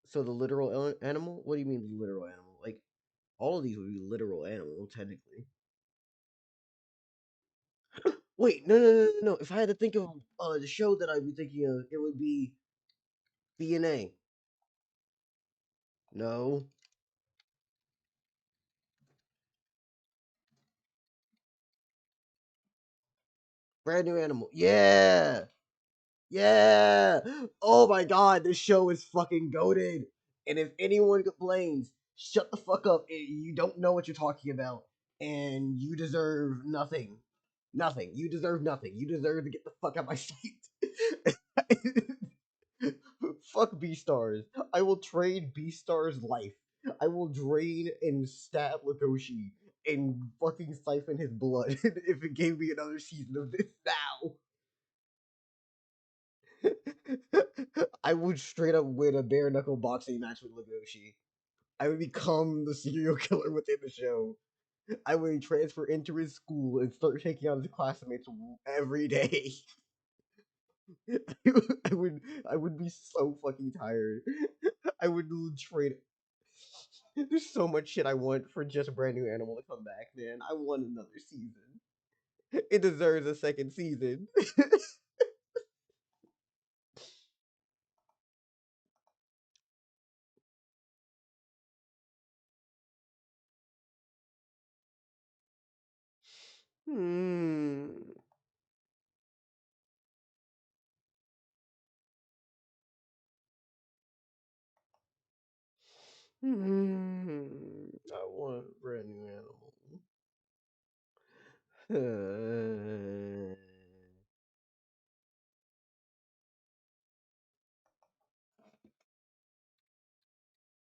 So the literal animal? What do you mean the literal animal? Like all of these would be literal animal technically. Wait, no. If I had to think of the show that I'd be thinking of, it would be DNA. No, brand new animal. Yeah, yeah. Oh my god, this show is fucking goated. And if anyone complains, shut the fuck up. You don't know what you're talking about, and you deserve nothing. Nothing. You deserve nothing. You deserve to get the fuck out of my sight. Fuck B stars. I will trade B stars life. I will drain and stab Legoshi and fucking siphon his blood if it gave me another season of this now. I would straight up win a bare knuckle boxing match with Legoshi. I would become the serial killer within the show. I would transfer into his school and start taking out his classmates every day. I would be so fucking tired. I would trade. There's so much shit I want for just a brand new animal to come back, man. I want another season. It deserves a second season. Hmm. I want a brand new animal.